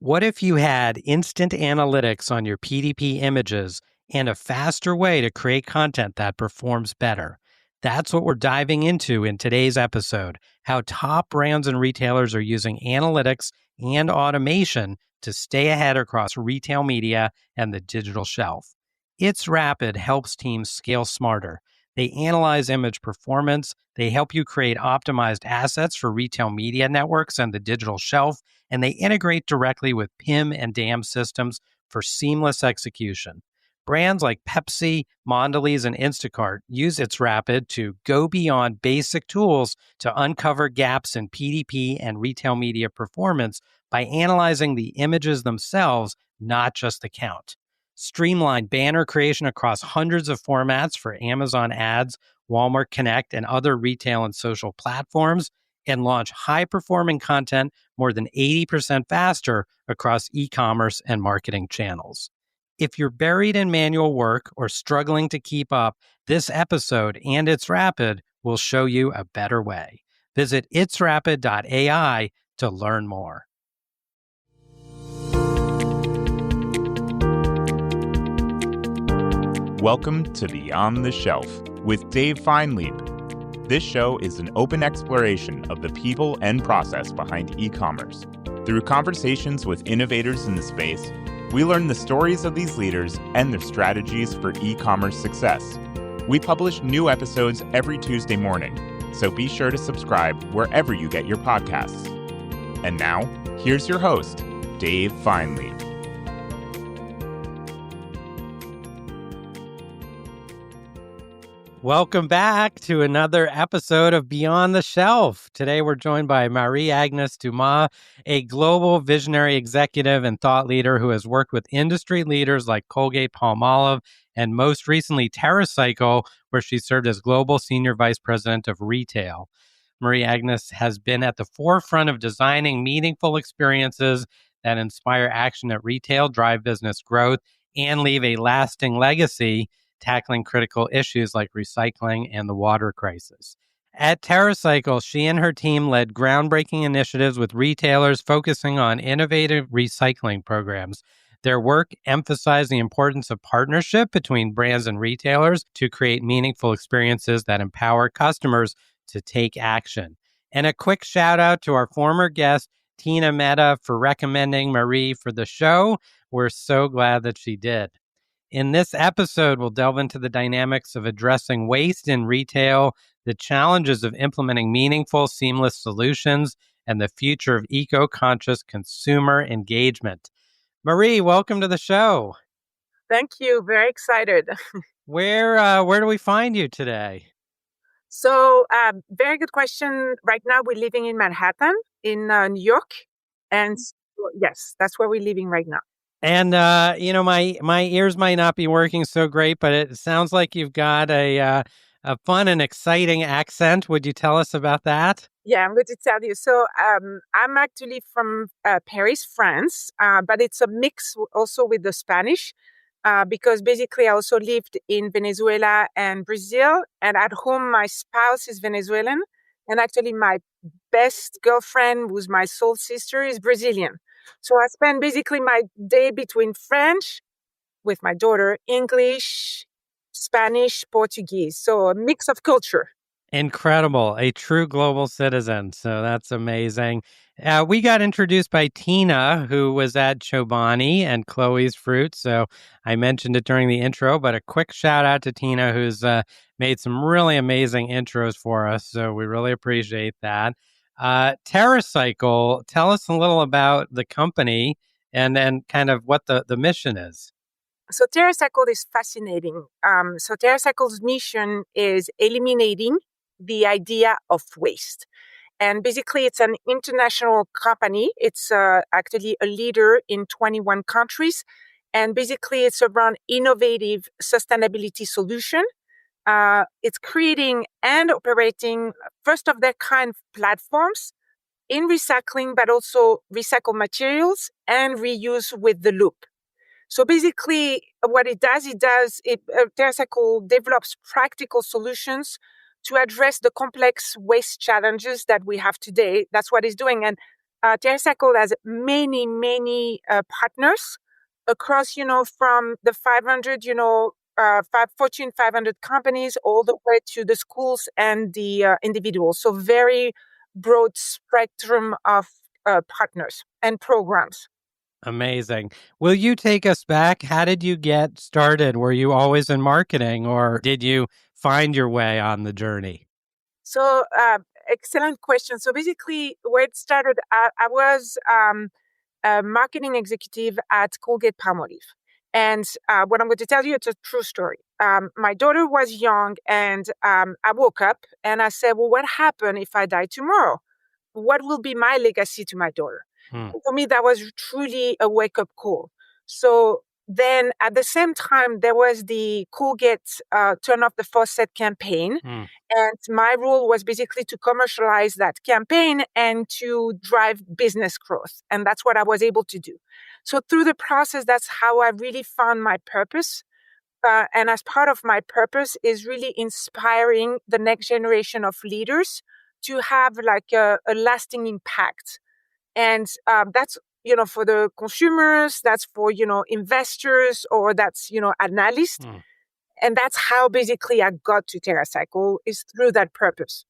What if you had instant analytics on your PDP images and a faster way to create content that performs better? That's what we're diving into in today's episode, how top brands and retailers are using analytics and automation to stay ahead across retail media and the digital shelf. It's Rapid helps teams scale smarter. They analyze image performance, they help you create optimized assets for retail media networks and the digital shelf, and they integrate directly with PIM and DAM systems for seamless execution. Brands like Pepsi, Mondelez, and Instacart use It's Rapid to go beyond basic tools to uncover gaps in PDP and retail media performance by analyzing the images themselves, not just the count. Streamline banner creation across hundreds of formats for Amazon Ads, Walmart Connect, and other retail and social platforms, and launch high-performing content more than 80% faster across e-commerce and marketing channels. If you're buried in manual work or struggling to keep up, this episode and It's Rapid will show you a better way. Visit itsrapid.ai to learn more. Welcome to Beyond the Shelf with Dave Feinlieb. This show is an open exploration of the people and process behind e-commerce. Through conversations with innovators in the space, we learn the stories of these leaders and their strategies for e-commerce success. We publish new episodes every Tuesday morning, so be sure to subscribe wherever you get your podcasts. And now, here's your host, Dave Feinlieb. Welcome back to another episode of Beyond the Shelf. Today we're joined by Marie-Agnès Daumas, a global visionary executive and thought leader who has worked with industry leaders like Colgate-Palmolive and most recently TerraCycle, where she served as Global Senior Vice President of Retail. Marie-Agnès has been at the forefront of designing meaningful experiences that inspire action at retail, drive business growth, and leave a lasting legacy, tackling critical issues like recycling and the water crisis. At TerraCycle, she and her team led groundbreaking initiatives with retailers focusing on innovative recycling programs. Their work emphasized the importance of partnership between brands and retailers to create meaningful experiences that empower customers to take action. And a quick shout out to our former guest, Tina Mehta, for recommending Marie for the show. We're so glad that she did. In this episode, we'll delve into the dynamics of addressing waste in retail, the challenges of implementing meaningful, seamless solutions, and the future of eco-conscious consumer engagement. Marie, welcome to the show. Thank you. Very excited. Where do we find you today? So, very good question. Right now, we're living in Manhattan, in New York. And yes, that's where we're living right now. And, my ears might not be working so great, but it sounds like you've got a fun and exciting accent. Would you tell us about that? Yeah, I'm going to tell you. So I'm actually from Paris, France, but it's a mix also with the Spanish because basically I also lived in Venezuela and Brazil. And at home, my spouse is Venezuelan. And actually my best girlfriend, who's my soul sister, is Brazilian. So I spend basically my day between French with my daughter, English, Spanish, Portuguese. So a mix of culture. Incredible. A true global citizen. So that's amazing. We got introduced by Tina, who was at Chobani and Chloe's Fruit. So I mentioned it during the intro, but a quick shout out to Tina, who's made some really amazing intros for us. So we really appreciate that. TerraCycle, tell us a little about the company and then kind of what the mission is. So TerraCycle is fascinating. So TerraCycle's mission is eliminating the idea of waste. And basically, it's an international company. It's actually a leader in 21 countries. And basically, it's around innovative sustainability solution. It's creating and operating first of their kind platforms in recycling, but also recycled materials and reuse with the loop. So basically, what it does, TerraCycle develops practical solutions to address the complex waste challenges that we have today. That's what it's doing. And TerraCycle has many, many partners across, from the 500, Fortune 500 companies all the way to the schools and the individuals. So very broad spectrum of partners and programs. Amazing. Will you take us back? How did you get started? Were you always in marketing, or did you find your way on the journey? So, excellent question. So basically, where it started, I was a marketing executive at Colgate-Palmolive. And what I'm going to tell you, it's a true story. My daughter was young, and I woke up and I said, well, what happened if I die tomorrow? What will be my legacy to my daughter? For me, that was truly a wake-up call. So then at the same time, there was the Colgate Turn Off the Faucet campaign. And my role was basically to commercialize that campaign and to drive business growth. And that's what I was able to do. So through the process, that's how I really found my purpose. And as part of my purpose is really inspiring the next generation of leaders to have like a lasting impact. And that's, for the consumers, that's for, investors, or that's, analysts. And that's how basically I got to TerraCycle, is through that purpose.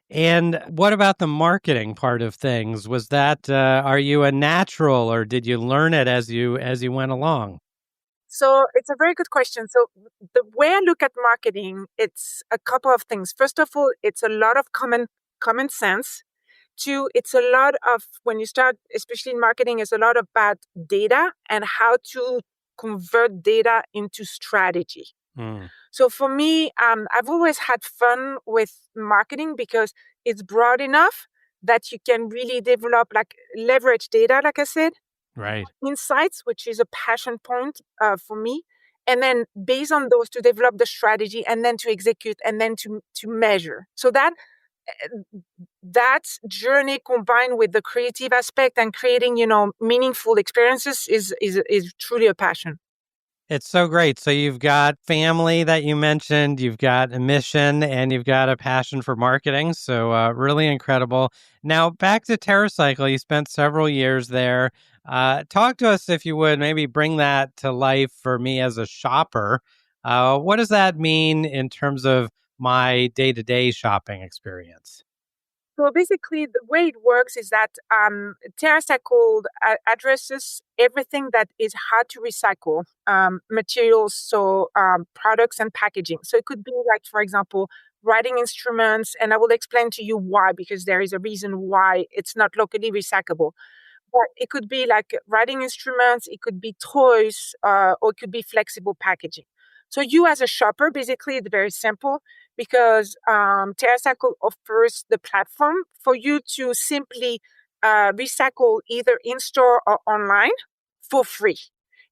And what about the marketing part of things? Was that, are you a natural, or did you learn it as you went along? So it's a very good question. So the way I look at marketing, it's a couple of things. First of all, it's a lot of common sense. Two, it's a lot of, when you start, especially in marketing, it's a lot about data and how to convert data into strategy. So for me, I've always had fun with marketing because it's broad enough that you can really develop, like leverage data, like I said. Right. Insights, which is a passion point for me. And then based on those to develop the strategy and then to execute and then to measure. So that journey combined with the creative aspect and creating, meaningful experiences is truly a passion. It's so great. So you've got family that you mentioned, you've got a mission, and you've got a passion for marketing. So really incredible. Now back to TerraCycle. You spent several years there. Talk to us, if you would, maybe bring that to life for me as a shopper. What does that mean in terms of my day-to-day shopping experience? So basically, the way it works is that TerraCycle addresses everything that is hard to recycle materials, so products and packaging. So it could be like, for example, writing instruments, and I will explain to you why, because there is a reason why it's not locally recyclable. But it could be like writing instruments, it could be toys, or it could be flexible packaging. So you as a shopper, basically, it's very simple because TerraCycle offers the platform for you to simply recycle either in-store or online for free.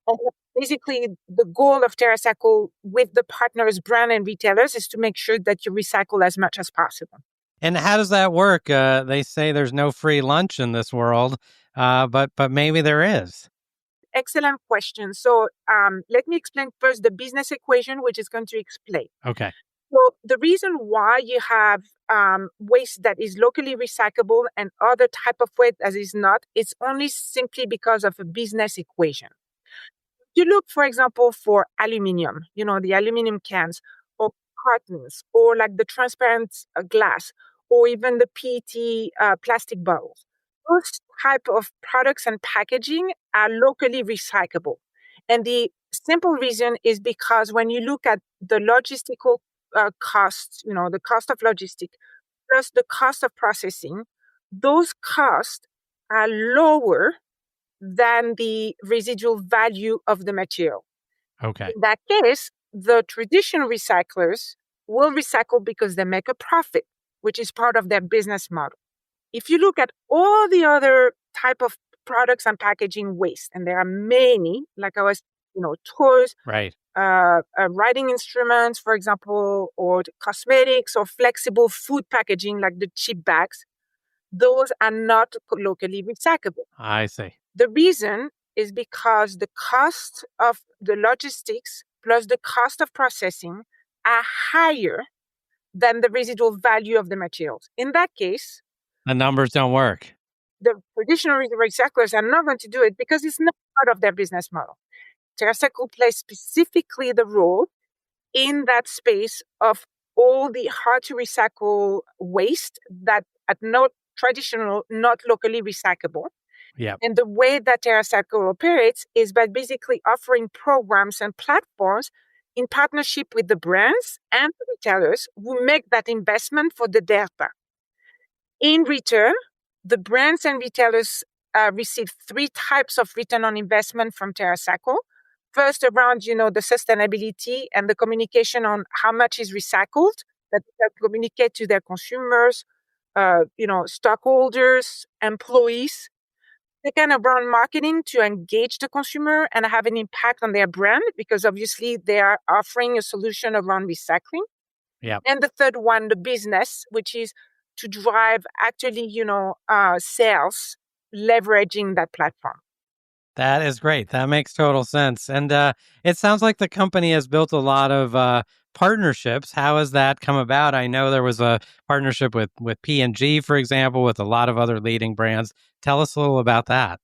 And basically, the goal of TerraCycle with the partners, brand and retailers is to make sure that you recycle as much as possible. And how does that work? They say there's no free lunch in this world, but maybe there is. Excellent question. So let me explain first the business equation, which is going to explain. Okay. So the reason why you have waste that is locally recyclable and other type of waste that is not, it's only simply because of a business equation. You look, for example, for aluminum, the aluminum cans or cartons or like the transparent glass or even the PET plastic bottles. Those type of products and packaging are locally recyclable. And the simple reason is because when you look at the logistical costs, the cost of logistic plus the cost of processing, those costs are lower than the residual value of the material. Okay. In that case, the traditional recyclers will recycle because they make a profit, which is part of their business model. If you look at all the other type of products and packaging waste, and there are many, like I was, toys, Right. Writing instruments, for example, or cosmetics or flexible food packaging, like the chip bags, those are not locally recyclable. I see. The reason is because the cost of the logistics plus the cost of processing are higher than the residual value of the materials. In that case, The numbers don't work. the traditional recyclers are not going to do it because it's not part of their business model. TerraCycle plays specifically the role in that space of all the hard to recycle waste that are not traditional, not locally recyclable. Yeah. And the way that TerraCycle operates is by basically offering programs and platforms in partnership with the brands and the retailers who make that investment for the delta. In return, the brands and retailers receive three types of return on investment from TerraCycle. First, around the sustainability and the communication on how much is recycled, that they can communicate to their consumers, stockholders, employees. They kind of run marketing to engage the consumer and have an impact on their brand because obviously they are offering a solution around recycling. Yeah. And the third one, the business, which is to drive actually, sales, leveraging that platform. That is great. That makes total sense. And it sounds like the company has built a lot of partnerships. How has that come about? I know there was a partnership with P&G, for example, with a lot of other leading brands. Tell us a little about that.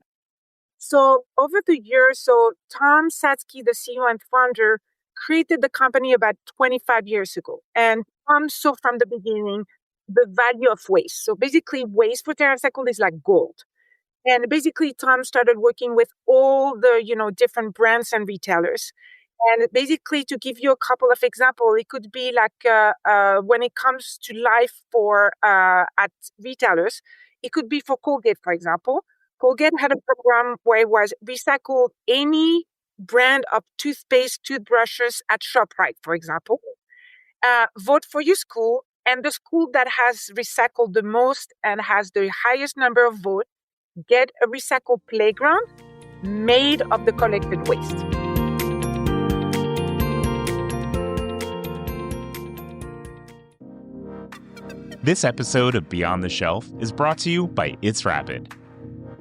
So over the years, Tom Satsky, the CEO and founder, created the company about 25 years ago. And Tom saw from the beginning the value of waste. So basically, waste for TerraCycle is like gold. And basically, Tom started working with all the, different brands and retailers. And basically, to give you a couple of examples, it could be like when it comes to life for at retailers, it could be for Colgate, for example. Colgate had a program where it was recycle any brand of toothpaste, toothbrushes at ShopRite, for example. Vote for your school, and the school that has recycled the most and has the highest number of votes get a recycled playground made of the collected waste. This episode of Beyond the Shelf is brought to you by It's Rapid.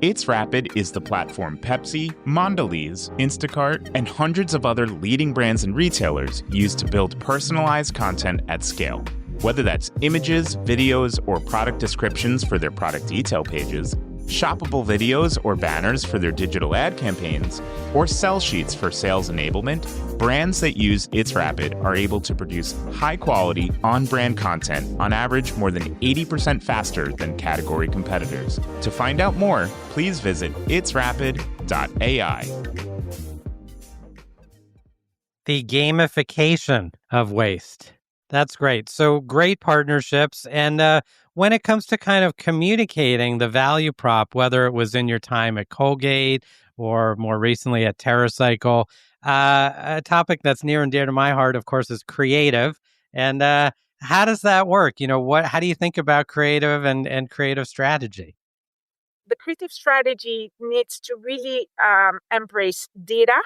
It's Rapid is the platform Pepsi, Mondelez, Instacart, and hundreds of other leading brands and retailers use to build personalized content at scale. Whether that's images, videos, or product descriptions for their product detail pages, shoppable videos or banners for their digital ad campaigns, or sell sheets for sales enablement, brands that use It's Rapid are able to produce high-quality, on-brand content on average more than 80% faster than category competitors. To find out more, please visit itsrapid.ai. The gamification of waste. That's great. So great partnerships. And when it comes to kind of communicating the value prop, whether it was in your time at Colgate or more recently at TerraCycle, a topic that's near and dear to my heart, of course, is creative. And how does that work? How do you think about creative and creative strategy? The creative strategy needs to really embrace data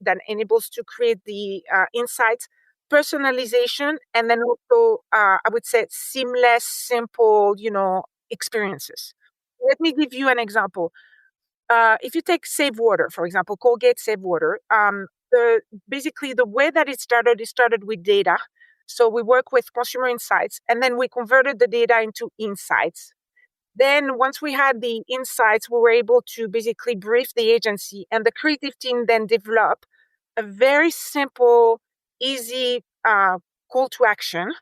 that enables to create the insights, personalization, and then also, I would say, seamless, simple, experiences. Let me give you an example. If you take Save Water, for example, Colgate Save Water, basically the way that it started with data. So we work with consumer insights, and then we converted the data into insights. Then once we had the insights, we were able to basically brief the agency, and the creative team then developed a very simple, easy call to action,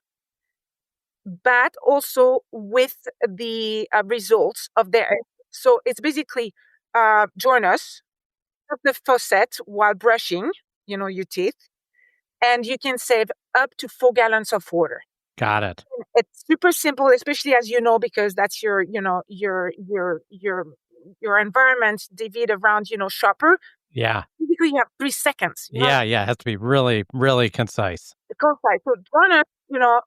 but also with the results of their. So it's basically join us at the faucet while brushing, your teeth, and you can save up to 4 gallons of water. Got it. It's super simple, especially as because that's your environment, David, around shopper. Yeah. Basically, you have 3 seconds. Yeah. It has to be really, really concise. Concise. So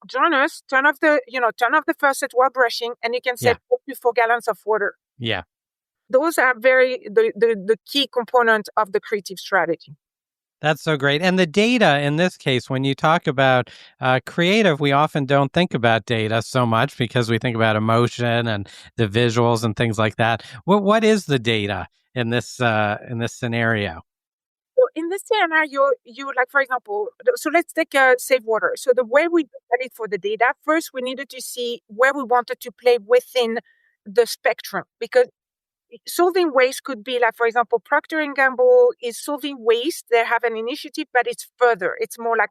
join us, turn off the faucet while brushing, and you can save up to 4 gallons of water. Yeah. Those are the key component of the creative strategy. That's so great. And the data in this case, when you talk about creative, we often don't think about data so much because we think about emotion and the visuals and things like that. What is the data in this scenario? So in this scenario, for example, so let's take Save Water. So the way we looked at it for the data, first we needed to see where we wanted to play within the spectrum, because solving waste could be like, for example, Procter & Gamble is solving waste. They have an initiative, but it's further. It's more like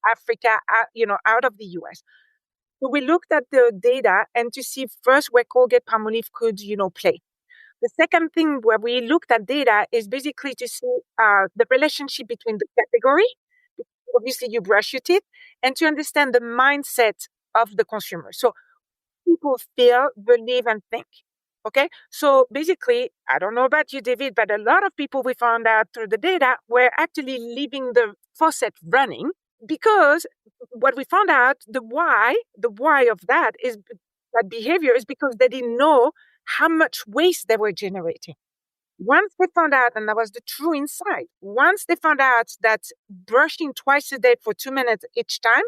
Africa, out of the US. So we looked at the data and to see first where Colgate-Palmolive could, play. The second thing where we looked at data is basically to see the relationship between the category, obviously you brush your teeth, and to understand the mindset of the consumer. So people feel, believe, and think. Okay, so basically, I don't know about you, David, but a lot of people we found out through the data were actually leaving the faucet running because what we found out, the why of that behavior is because they didn't know how much waste they were generating. Once they found out, and that was the true insight, once they found out that brushing twice a day for 2 minutes each time,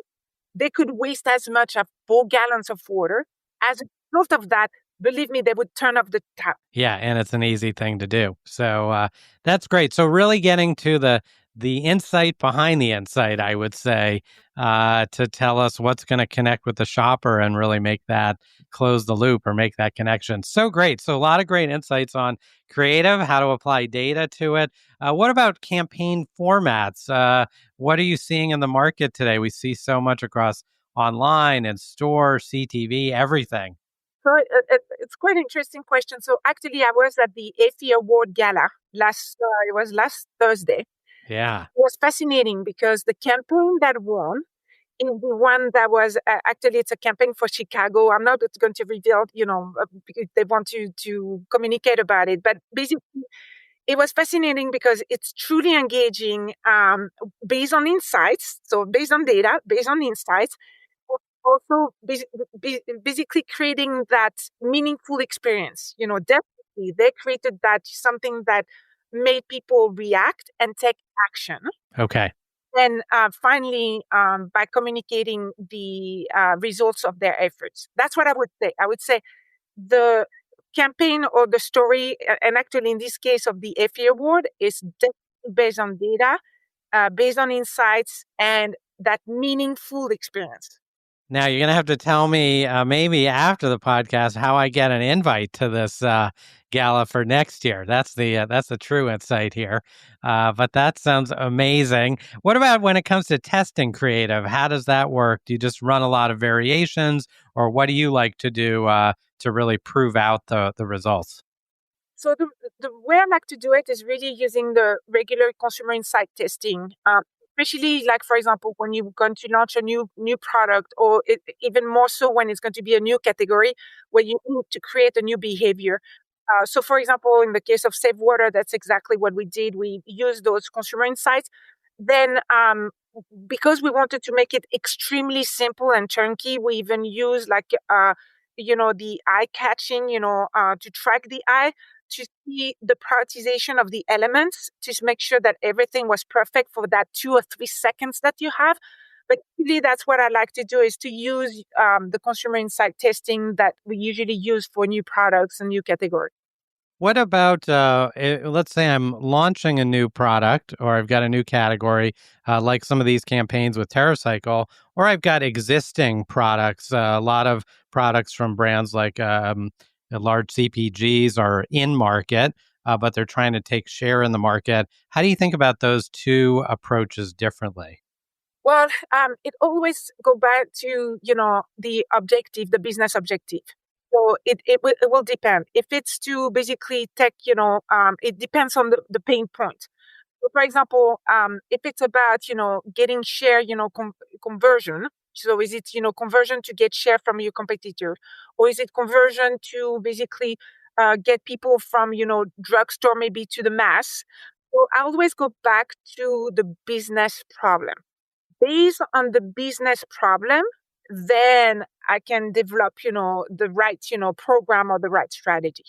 they could waste as much as 4 gallons of water. As a result of that, believe me, they would turn off the tap. Yeah, and it's an easy thing to do. So that's great. So really getting to the insight behind the insight, I would say, to tell us what's going to connect with the shopper and really make that close the loop or make that connection. So great. So a lot of great insights on creative, how to apply data to it. What about campaign formats? What are you seeing in the market today? We see so much across online and store, CTV, everything. So it's quite an interesting question. So actually, I was at the Effie Award Gala it was last Thursday. Yeah. It was fascinating because the campaign that won is the one that was actually, it's a campaign for Chicago. I'm not going to reveal, because they want to communicate about it. But basically, it was fascinating because it's truly engaging based on insights. So based on data, based on insights, also basically creating that meaningful experience. Definitely they created that something that made people react and take action. Okay. And finally, by communicating the results of their efforts. That's what I would say. I would say the campaign or the story, and actually in this case of the Effie Award, is definitely based on data, based on insights, and that meaningful experience. Now you're gonna have to tell me maybe after the podcast how I get an invite to this gala for next year. That's the true insight here. But that sounds amazing. What about when it comes to testing creative? How does that work? Do you just run a lot of variations, or what do you like to do to really prove out the results? So the way I like to do it is really using the regular consumer insight testing. Especially like, for example, when you're going to launch a new product, or even more so when it's going to be a new category where you need to create a new behavior. So for example, in the case of Save Water, that's exactly what we did. We used those consumer insights. Then because we wanted to make it extremely simple and turnkey, we even use the eye catching, to track the eye, to see the prioritization of the elements, to make sure that everything was perfect for that 2 or 3 seconds that you have. But really, that's what I like to do, is to use the consumer insight testing that we usually use for new products and new categories. What about, let's say I'm launching a new product, or I've got a new category, like some of these campaigns with TerraCycle, or I've got existing products. A lot of products from brands like the large CPGs are in market, but they're trying to take share in the market. How do you think about those two approaches differently? Well, it always go back to, the objective, the business objective. So it will depend. If it's to basically take, it depends on the pain point. So for example, if it's about, getting share, conversion. So is it, conversion to get share from your competitor? Or is it conversion to basically get people from, drugstore maybe to the mass? So I always go back to the business problem. Based on the business problem, then I can develop, the right, program or the right strategy.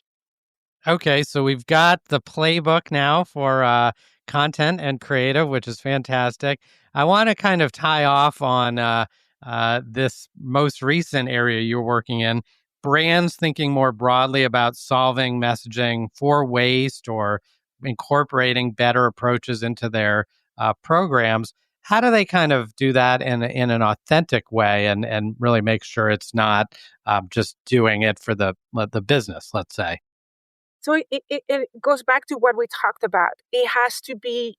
Okay, so we've got the playbook now for content and creative, which is fantastic. I want to kind of tie off on this most recent area you're working in, brands thinking more broadly about solving messaging for waste or incorporating better approaches into their programs. How do they kind of do that in an authentic way and really make sure it's not just doing it for the business, let's say? So it goes back to what we talked about. It has to be,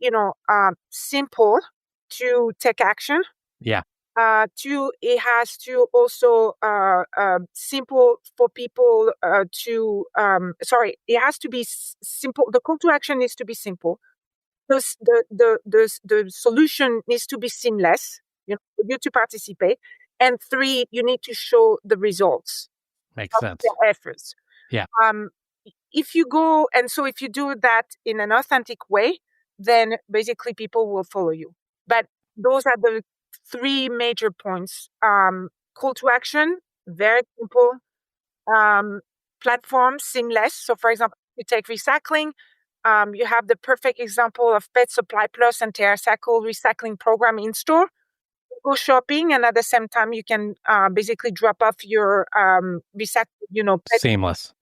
simple to take action. Yeah, Two, it has to also simple for people it has to be simple. The call to action needs to be simple. The solution needs to be seamless, for you to participate. And three, you need to show the results makes of sense. their efforts. Yeah. If you do that in an authentic way, then basically people will follow you. But those are the three major points. Call to action, very simple. Platform, seamless. So for example, you take recycling, you have the perfect example of Pet Supply Plus and TerraCycle recycling program in store. Go shopping, and at the same time, you can basically drop off your pet. Seamless.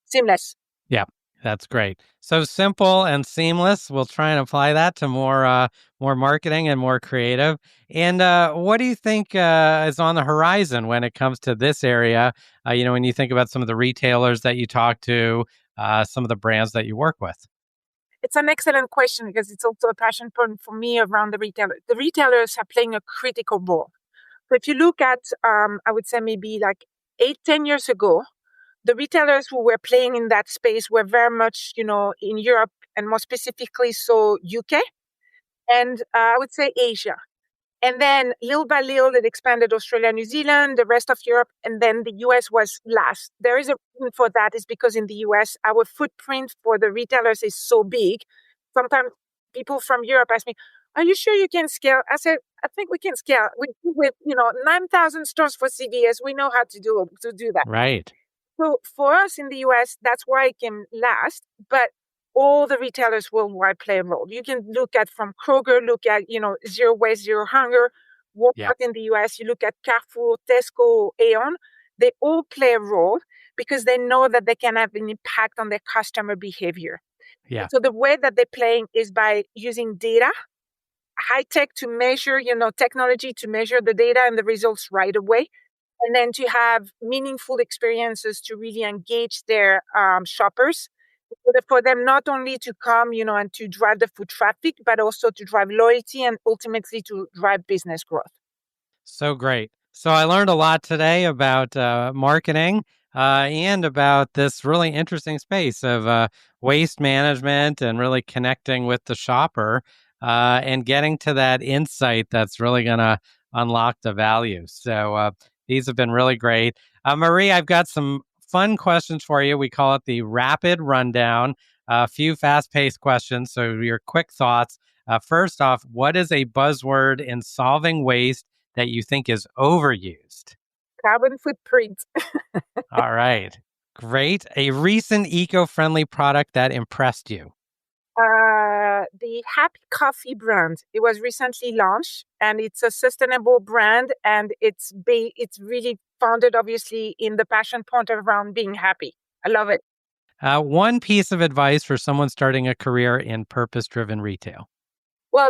Yeah, that's great. So simple and seamless. We'll try and apply that to more marketing and more creative. And what do you think is on the horizon when it comes to this area? When you think about some of the retailers that you talk to, some of the brands that you work with. It's an excellent question because it's also a passion point for me around the retailer. The retailers are playing a critical role. So if you look at, I would say maybe like 8-10 years ago, the retailers who were playing in that space were very much, in Europe and more specifically, so UK and I would say Asia. And then little by little, it expanded Australia, New Zealand, the rest of Europe, and then the US was last. There is a reason for that is because in the US, our footprint for the retailers is so big. Sometimes people from Europe ask me, are you sure you can scale? I said, I think we can scale. With 9,000 stores for CVS, we know how to do that. Right. So for us in the US, that's why it came last. But all the retailers worldwide play a role. You can look at from Kroger, look at, Zero Waste, Zero Hunger, Walmart in the US, you look at Carrefour, Tesco, Aeon, they all play a role because they know that they can have an impact on their customer behavior. Yeah. So the way that they're playing is by using data, high tech to measure, technology to measure the data and the results right away. And then to have meaningful experiences to really engage their shoppers. For them not only to come, and to drive the foot traffic, but also to drive loyalty and ultimately to drive business growth. So great. So I learned a lot today about marketing and about this really interesting space of waste management and really connecting with the shopper and getting to that insight that's really going to unlock the value. So these have been really great. Marie, I've got some fun questions for you. We call it the rapid rundown. A few fast-paced questions. So your quick thoughts. First off, what is a buzzword in solving waste that you think is overused? Carbon footprint. All right. Great. A recent eco-friendly product that impressed you? The Happy Coffee brand. It was recently launched, and it's a sustainable brand, and it's really founded, obviously, in the passion point around being happy. I love it. One piece of advice for someone starting a career in purpose-driven retail? Well,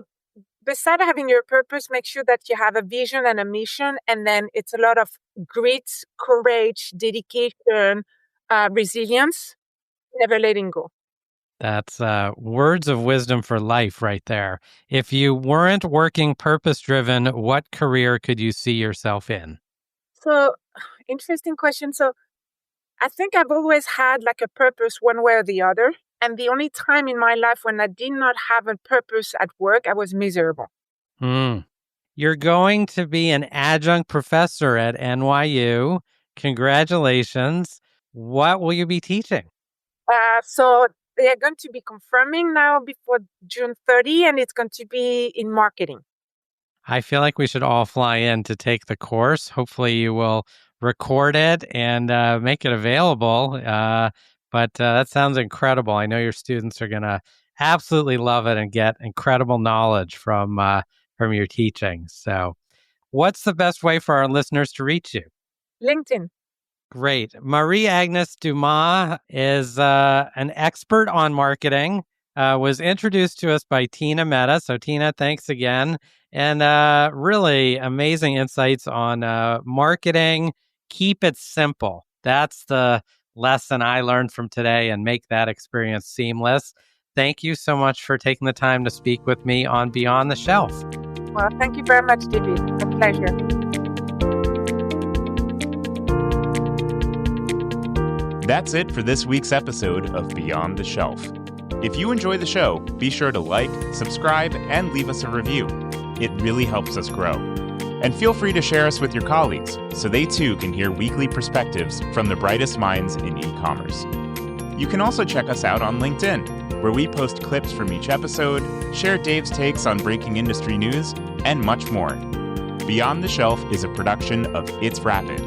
besides having your purpose, make sure that you have a vision and a mission, and then it's a lot of grit, courage, dedication, resilience, never letting go. That's words of wisdom for life right there. If you weren't working purpose-driven, what career could you see yourself in? So, interesting question. So, I think I've always had like a purpose one way or the other. And the only time in my life when I did not have a purpose at work, I was miserable. You're going to be an adjunct professor at NYU. Congratulations. What will you be teaching? So they are going to be confirming now before June 30, and it's going to be in marketing. I feel like we should all fly in to take the course. Hopefully you will record it and make it available. But that sounds incredible. I know your students are going to absolutely love it and get incredible knowledge from your teaching. So what's the best way for our listeners to reach you? LinkedIn. Great. Marie-Agnès Daumas is an expert on marketing. was introduced to us by Tina Mehta. So Tina, thanks again. And really amazing insights on marketing. Keep it simple. That's the lesson I learned from today, and make that experience seamless. Thank you so much for taking the time to speak with me on Beyond the Shelf. Well, thank you very much, David. A pleasure. That's it for this week's episode of Beyond the Shelf. If you enjoy the show, be sure to like, subscribe, and leave us a review. It really helps us grow. And feel free to share us with your colleagues so they too can hear weekly perspectives from the brightest minds in e-commerce. You can also check us out on LinkedIn, where we post clips from each episode, share Dave's takes on breaking industry news, and much more. Beyond the Shelf is a production of It's Rapid.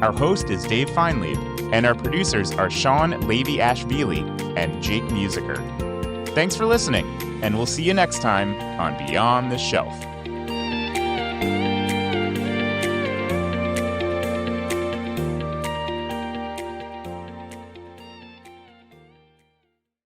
Our host is Dave Feinlieb, and our producers are Sean Levy-Ashvili and Jake Musiker. Thanks for listening, and we'll see you next time on Beyond the Shelf.